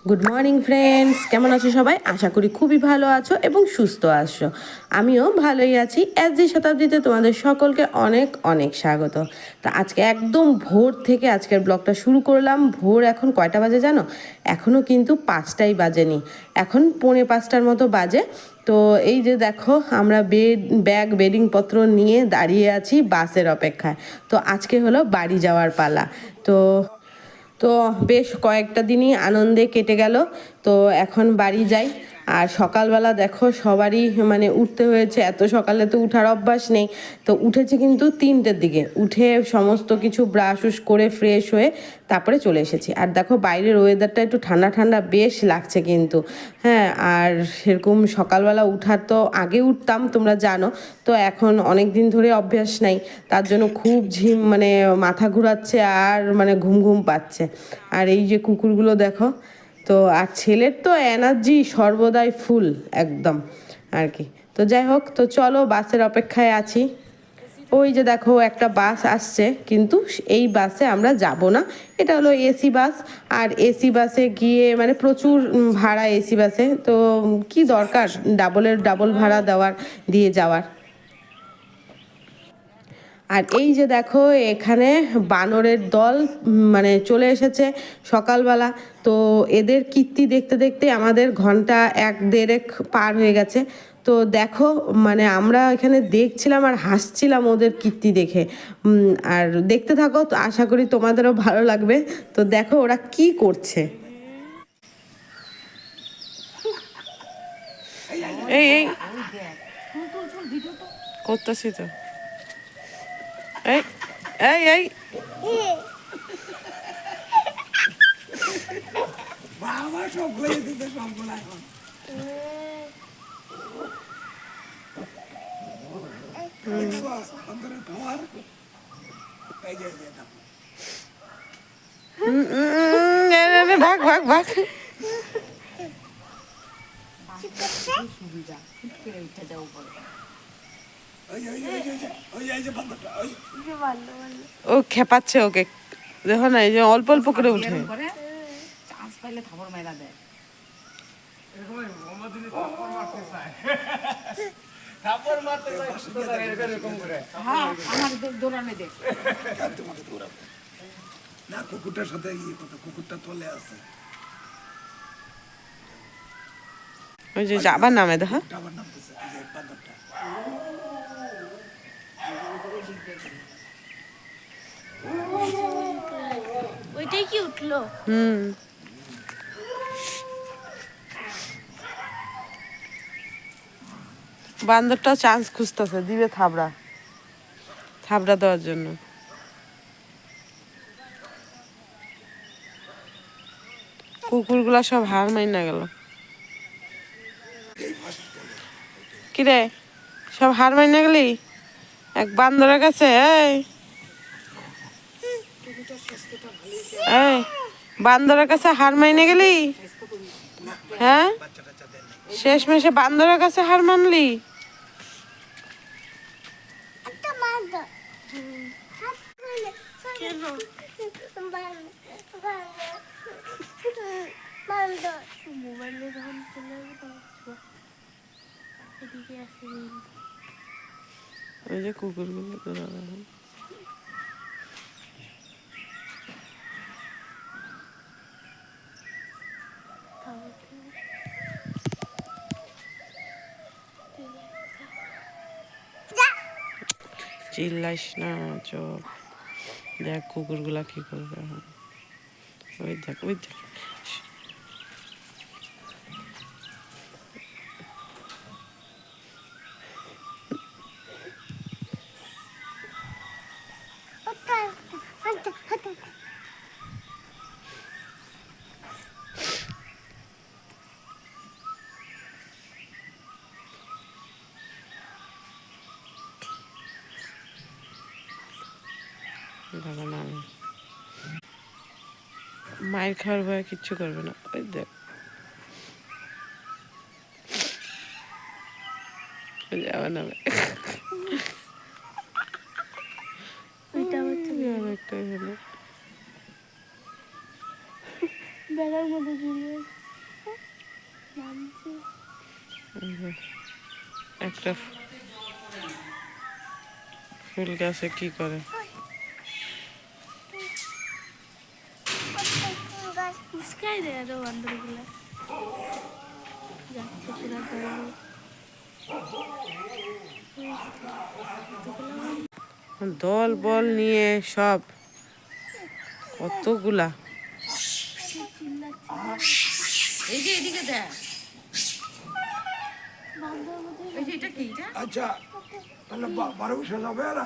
Good morning friends, কেমন আছো সবাই? আশা করি খুবই ভালো আছো এবং সুস্থ আছো। আমিও ভালোই আছি। SG শতাব্দীতে তোমাদের সকলকে অনেক অনেক স্বাগত। তো আজকে একদম ভোর থেকে আজকের ব্লগটা শুরু করলাম। ভোর এখন কয়টা বাজে জানো? এখনও কিন্তু 5টাই বাজেনি, এখন 4:45টার মতো বাজে। তো এই যে দেখো, আমরা ব্যাগ বেডিংপত্র নিয়ে দাঁড়িয়ে আছি বাসের অপেক্ষায়। তো আজকে হলো বাড়ি যাওয়ার পালা। তো বেশ কয়েকটা দিনই আনন্দে কেটে গেল। তো এখন বাড়ি যাই। আর সকালবেলা দেখো সবারই মানে উঠতে হয়েছে, এত সকালে তো উঠার অভ্যাস নেই। তো উঠেছে কিন্তু 3টের দিকে, উঠে সমস্ত কিছু ব্রাশ করে ফ্রেশ হয়ে তারপরে চলে এসেছি। আর দেখো বাইরের ওয়েদারটা একটু ঠান্ডা ঠান্ডা বেশ লাগছে কিন্তু। হ্যাঁ, আর সেরকম সকালবেলা উঠার তো আগে উঠতাম তোমরা জানো। তো এখন অনেক দিন ধরে অভ্যাস নাই, তার জন্য খুব মানে মাথা ঘুরাচ্ছে আর মানে ঘুম ঘুম পাচ্ছে। আর এই যে কুকুরগুলো দেখো, তো আর ছেলের তো এনার্জি সর্বদাই ফুল একদম আর কি। তো যাই হোক, তো চলো বাসের অপেক্ষায় আছি। ওই যে দেখো একটা বাস আসছে, কিন্তু এই বাসে আমরা যাব না। এটা হলো এসি বাস। আর এসি বাসে গিয়ে মানে প্রচুর ভাড়া এসি বাসে, তো কি দরকার ডাবল ভাড়া দিয়ে যাওয়ার। আর এই যে দেখো এখানে বানরের দল মানে চলে এসেছে সকালবেলা। তো এদের কীর্তি দেখতে দেখতে আমাদের ঘন্টা 1-1.5 পার হয়ে গেছে। তো দেখো মানে আমরা এখানে দেখছিলাম আর হাসছিলাম ওদের কীর্তি দেখে। আর দেখতে থাকো, তো আশা করি তোমাদেরও ভালো লাগবে। তো দেখো ওরা কি করছে। এই এই করতেছি তো। এই এই এই বাবা সব হয়ে দিতে সবগুলো এখন অন্তরের পাওয়ার এই যে ভাগ ভাগ ভাগ। ও খেপাচ্ছে ওকে, দেখো না এই যে অল্প অল্প করে উঠে। চান্স পাইলে থাপর মাইরা দেয়। না কুকুরটার সাথে কুকুরটা তলে আছে। ওই যে যাবার নামে দেখো। আবার নামতেছে এই যে বান্দরটা। ওইটাই কি উঠলো? বান্দরটাও চান্স খুঁজতেছে, দিবে থাবড়া দেওয়ার জন্য। কুকুরগুলা সব হার মাইনা গেল। কিরে, সব হার মাইনা গেলি এক বান্দরের কাছে? এই বান্দরের কাছে হার মাইনে গেলি? হ্যাঁ, শেষমেশে বান্দরের কাছে হার মানলি? মোবাইলে যখন চলে আসবো এদিকে আসে ওই যে কুকুরগুলো চিল্লাইস না, চোখ দেখ কুকুরগুলা কি করবে এখন। ওই দেখ ওই দেখ। মায়ের খাওয়ার ভয়ে কিচ্ছু করবে না। ওই দেখ যাওয়া নামে ব্যাগের মধ্যে ঝুলিয়ে নামছি। একটা ফুল গাছে কি করে? ফুসকাই দেয় আরো বান্দরগুলা যাচ্ছে পুরা দল বল নিয়ে সব কতগুলা। এই যে এদিকে দেখ, বান্দর মধ্যে এই যে এটা কি এটা? আচ্ছা তাহলে বারো বসে যাবে না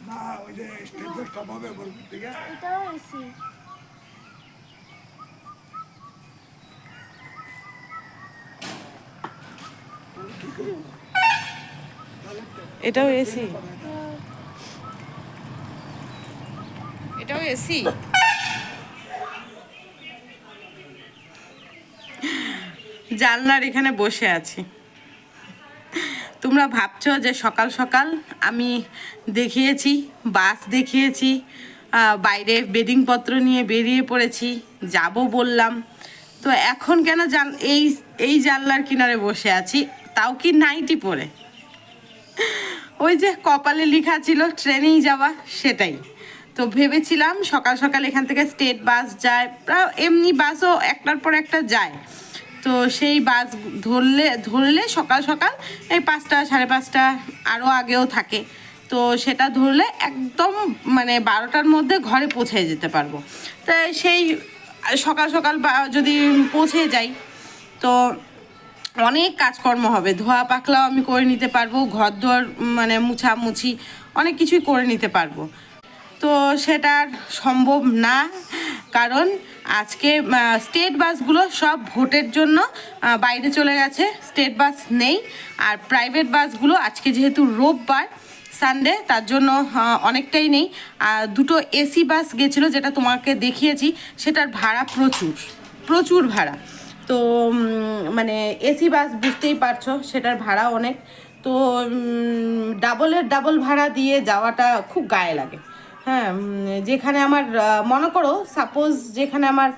না ওই যে স্টেট ব্যাংকটা পাবে বলবো ঠিক আছে এটাও এসি। এটাও এসি? এটাও এসি? জানলার এখানে বসে আছি। তোমরা ভাবছো যে সকাল সকাল আমি দেখিয়েছি, বাস দেখিয়েছি, বাইরে বেডিংপত্র নিয়ে বেরিয়ে পড়েছি, যাব বললাম, তো এখন কেন এই জানলার কিনারে বসে আছি, তাও কি নাইটি পরে? ওই যে কপালে লেখা ছিল ট্রেনেই যাওয়া, সেটাই। তো ভেবেছিলাম সকাল সকাল এখান থেকে স্টেট বাস যায়, এমনি বাসও একটার পর একটা যায়, তো সেই বাস ধরলে সকাল সকাল এই 5টা 5:30 আরও আগেও থাকে, তো সেটা ধরলে একদম মানে 12টার মধ্যে ঘরে পৌঁছে যেতে পারবো। তো সেই সকাল সকাল যদি পৌঁছে যাই তো অনেক কাজকর্ম হবে, ধোয়া পাকলাও আমি করে নিতে পারবো, ঘর দোয়ার মানে মুছামুছি অনেক কিছুই করে নিতে পারবো। তো সেটা সম্ভব না, কারণ আজকে স্টেট বাসগুলো সব ভোটের জন্য বাইরে চলে গেছে, স্টেট বাস নেই। আর প্রাইভেট বাসগুলো আজকে যেহেতু রোববার সানডে, তার জন্য অনেকটাই নেই। আর দুটো এসি বাস গেছিলো, যেটা তোমাকে দেখিয়েছি, সেটার ভাড়া প্রচুর ভাড়া। তো মানে এসি বাস বুঝতেই পারছো সেটার ভাড়া অনেক, তো ডাবল ভাড়া দিয়ে যাওয়াটা খুব গায়ে লাগে। হ্যাঁ, যেখানে আমার মনে করো সাপোজ যেখানে আমার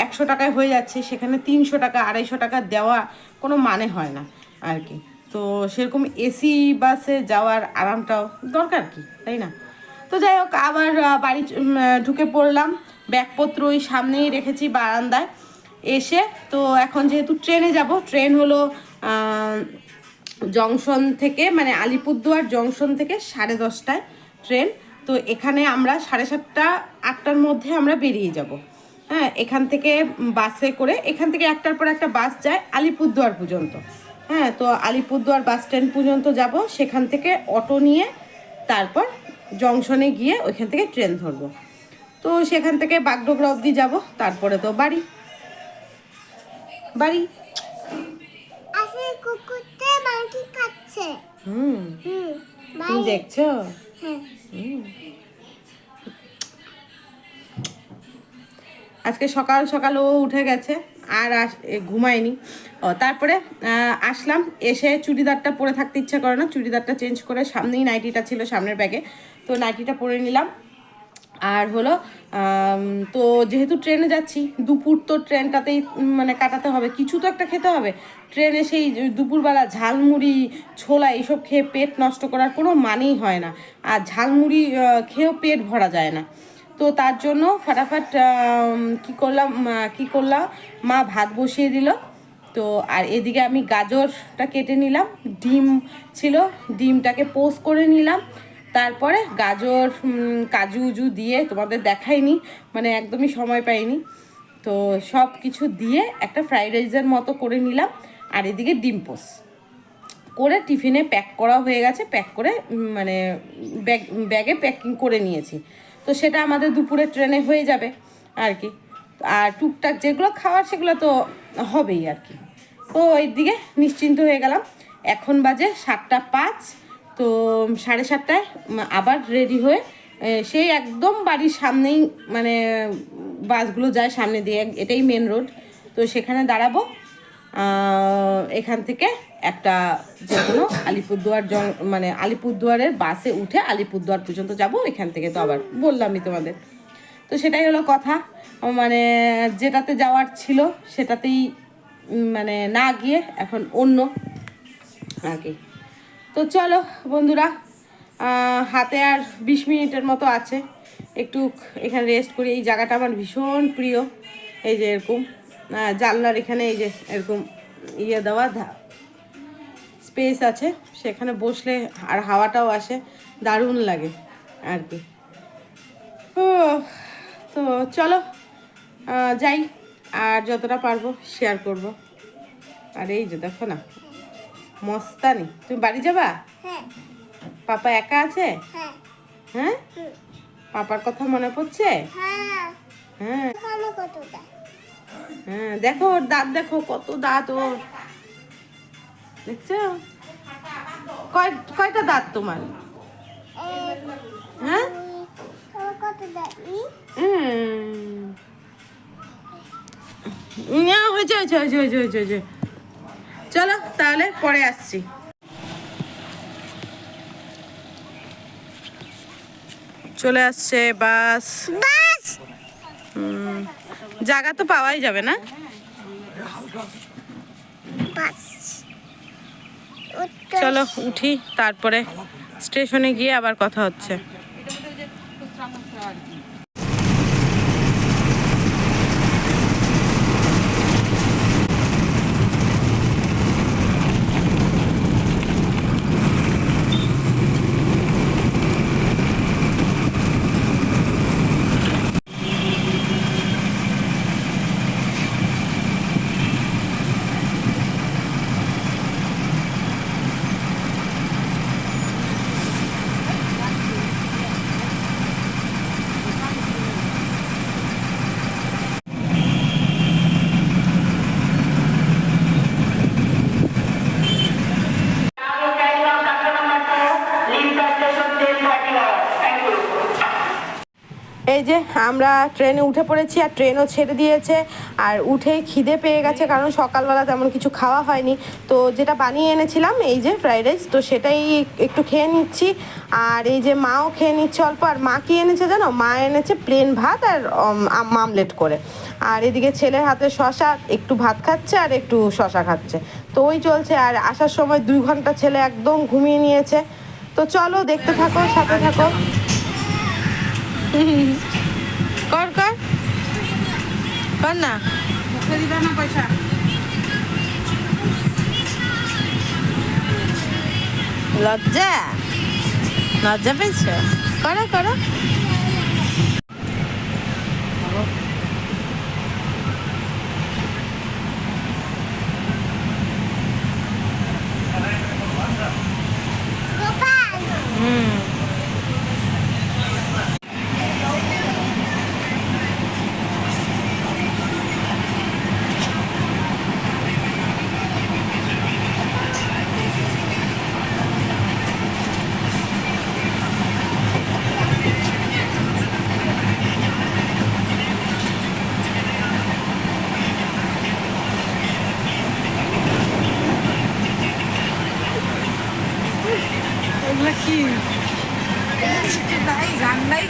100 টাকায় হয়ে যাচ্ছে, সেখানে 300 টাকা 250 টাকা দেওয়া কোনো মানে হয় না আর কি। তো সেরকম এসি বাসে যাওয়ার আরামটাও দরকার কি, তাই না? তো যাই হোক, আবার বাড়ি ঢুকে পড়লাম, ব্যাগপত্র ওই সামনেই রেখেছি বারান্দায় এসে। তো এখন যেহেতু ট্রেনে যাব, ট্রেন হলো জংশন থেকে, মানে আলিপুরদুয়ার জংশন থেকে 10:30টায় ট্রেন। তো এখানে আমরা 7:30 8টার মধ্যে আমরা বেরিয়ে যাব। হ্যাঁ, এখান থেকে বাসে করে, এখান থেকে একটার পর একটা বাস যায় আলিপুরদুয়ার পর্যন্ত। হ্যাঁ, তো আলিপুরদুয়ার বাস স্ট্যান্ড পর্যন্ত যাব, সেখান থেকে অটো নিয়ে তারপর জংশনে গিয়ে ওইখান থেকে ট্রেন ধরবো। তো সেখান থেকে বাগডোগরা অবধি যাব, তারপরে তো বাড়ি। আসলে কুকুরটা মাটি খাচ্ছে। তুমি দেখছো? হ্যাঁ। আজকে সকাল সকাল ও উঠে গেছে, আর ঘুমায়নি। তারপরে আসলাম, এসে চুড়িদারটা পরে থাকতে ইচ্ছা করে না, চুড়িদারটা চেঞ্জ করে সামনেই নাইটিটা ছিল সামনের ব্যাগে, তো নাইটিটা পরে নিলাম। আর হলো তো যেহেতু ট্রেনে যাচ্ছি, দুপুর তো ট্রেনটাতেই মানে কাটাতে হবে, কিছু তো একটা খেতে হবে। ট্রেনে সেই দুপুরবেলা ঝালমুড়ি ছোলা এইসব খেয়ে পেট নষ্ট করার কোনো মানেই হয় না, আর ঝালমুড়ি খেয়েও পেট ভরা যায় না। তো তার জন্য ফাটাফাট কি করলাম, মা ভাত বসিয়ে দিল। তো আর এদিকে আমি গাজরটা কেটে নিলাম, ডিম ছিল, ডিমটাকে পোস্ট করে নিলাম। তারপরে গাজর কাজু উজু দিয়ে, তোমাদের দেখাইনি, মানে একদমই সময় পাইনি, তো সব কিছু দিয়ে একটা ফ্রাইড রাইসের মতো করে নিলাম। আর এদিকে ডিম পোস্ট করে টিফিনে প্যাক করা হয়ে গেছে, প্যাক করে মানে ব্যাগে প্যাকিং করে নিয়েছি। তো সেটা আমাদের দুপুরে ট্রেনে হয়ে যাবে আর কি। আর টুকটাক যেগুলো খাওয়ার সেগুলো তো হবেই আর কি। তো ওই দিকে নিশ্চিন্ত হয়ে গেলাম। এখন বাজে 7:05, তো 7:30টায় আবার রেডি হয়ে সেই একদম বাড়ির সামনেই, মানে বাসগুলো যায় সামনে দিয়ে, এটাই মেন রোড, তো সেখানে দাঁড়াবো। এখান থেকে একটা যে কোনো আলিপুরদুয়ারের বাসে উঠে আলিপুরদুয়ার পর্যন্ত যাব। এখান থেকে তো আবার বললামই তোমাদের, তো সেটাই হলো কথা, মানে যেটাতে যাওয়ার ছিল সেটাতেই মানে না গিয়ে এখন অন্য আর কি। তো চলো বন্ধুরা, হাতে আর 20 মিনিটের মতো আছে, একটু এখানে রেস্ট করি। এই জায়গাটা আমার ভীষণ প্রিয়, এই যে এরকম জানলার এখানে এই যে এরকম ইয়ে দেওয়া স্পেস আছে, সেখানে বসলে আর হাওয়াটাও আসে, দারুণ লাগে আর কি। ও তো চলো যাই, আর যতটা পারবো শেয়ার করব। আর এই যে দেখো না মস্তানি, তুমি বাড়ি যাবা? হ্যাঁ পাপা একা আছে? হ্যাঁ হ্যাঁ, পাপার কথা মনে পড়ছে? হ্যাঁ হ্যাঁ ভালো কতটা হ্যাঁ, দেখো ওর দাঁত, দেখো কত দাঁত ওর, দেখছো? কয়টা দাঁত তোমার? হ্যাঁ কতটা হয়েছে হয়েছে হয়েছে হয়েছে হয়েছে হয়েছে। চলো তাহলে পরে আসছি। চলে আসছে বাস। জায়গা তো পাওয়াই যাবে না। চলো উঠি, তারপরে স্টেশনে গিয়ে আবার কথা হচ্ছে। এই যে আমরা ট্রেনে উঠে পড়েছি, আর ট্রেনও ছেড়ে দিয়েছে। আর উঠেই খিদে পেয়ে গেছে, কারণ সকালবেলা তেমন কিছু খাওয়া হয়নি। তো যেটা বানিয়ে এনেছিলাম এই যে ফ্রাইড রাইস, তো সেটাই একটু খেয়ে নিচ্ছি। আর এই যে মাও খেয়ে নিচ্ছে অল্প। আর মা কি এনেছে জানো? মা এনেছে প্লেন ভাত আর মামলেট করে। আর এদিকে ছেলের হাতে শশা, একটু ভাত খাচ্ছে আর একটু শশা খাচ্ছে। তো ওই চলছে। আর আসার সময় 2 ঘন্টা ছেলে একদম ঘুমিয়ে নিয়েছে। তো চলো দেখতে থাকো, সাথে থাকো। কর কর কর না, মুখে দিবে না পয়সা। লজ্জা লজ্জা পেয়েছ? করো করো। কি গান নাই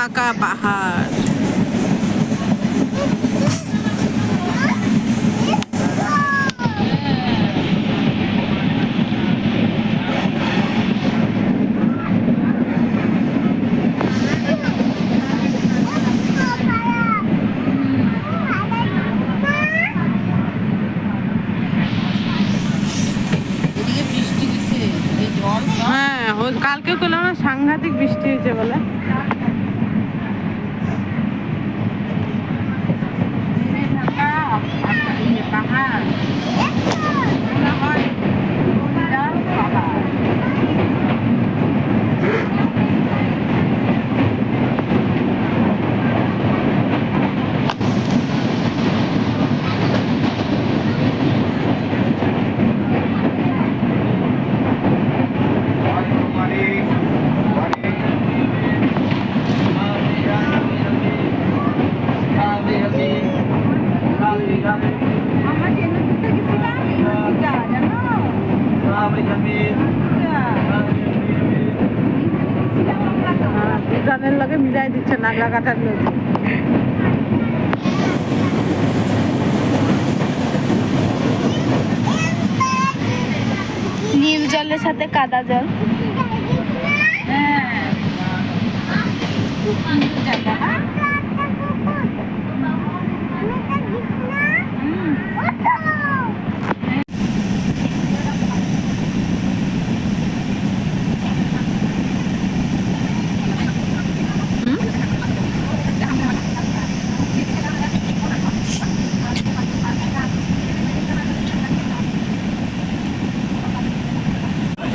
ফাঁকা পাহাড়। এদিকে বৃষ্টি দিছে, এই জল সব হ্যাঁ, কালকেও করলাম না, সাংঘাতিক বৃষ্টি হয়েছে বলে। পাহাড় মনে হয় বিরাট পাহাড়। ভুটানের লগে মিলাই দিচ্ছে নাগলা কাটার লোক। নীল জলের সাথে কাদা জল। হ্যাঁ, খুব সুন্দর জায়গা।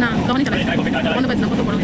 না, তখনই চালাই মনে পাচ্ছি না কত বড়।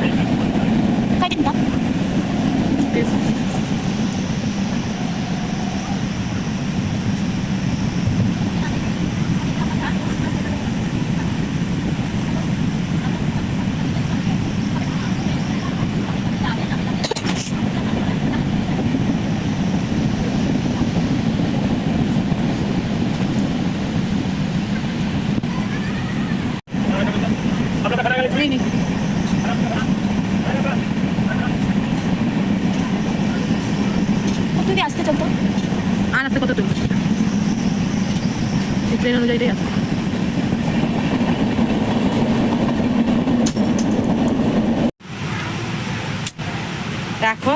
তুমি আসতে চলতো আর আসতে কত তুমি ট্রেন অনুযায়ী আছে। দেখো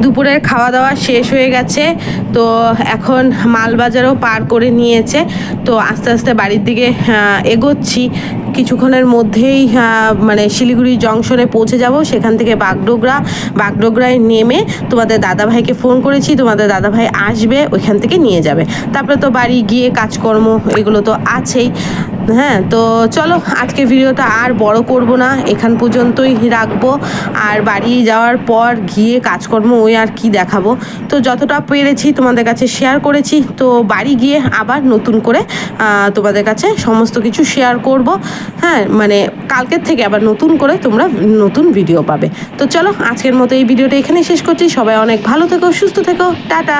দুপুরের খাওয়া দাওয়া শেষ হয়ে গেছে, তো এখন মালবাজারও পার করে নিয়েছে। তো আস্তে আস্তে বাড়ির দিকে এগোচ্ছি। কিছুক্ষণের মধ্যেই মানে শিলিগুড়ি জংশনে পৌঁছে যাব। সেখান থেকে বাগডোগরায় নেমে তোমাদের দাদাভাইকে ফোন করেছি, তোমাদের দাদাভাই আসবে, ওইখান থেকে নিয়ে যাবে। তারপরে তো বাড়ি গিয়ে কাজকর্ম এগুলো তো আছেই। হ্যাঁ, তো চলো আজকে ভিডিওটা আর বড় করব না, এখান পর্যন্তই রাখবো। আর বাড়ি যাওয়ার পর গিয়ে কাজকর্ম ওই আর কি দেখাবো, তো যতটা পেরেছি তোমাদের কাছে শেয়ার করেছি। তো বাড়ি গিয়ে আবার নতুন করে তোমাদের কাছে সমস্ত কিছু শেয়ার করব। হ্যাঁ, মানে কালকের থেকে আবার নতুন করে তোমরা নতুন ভিডিও পাবে। তো চলো আজকের মতো এই ভিডিওটা এখানেই শেষ করছি। সবাই অনেক ভালো থেকো, সুস্থ থেকো, টাটা।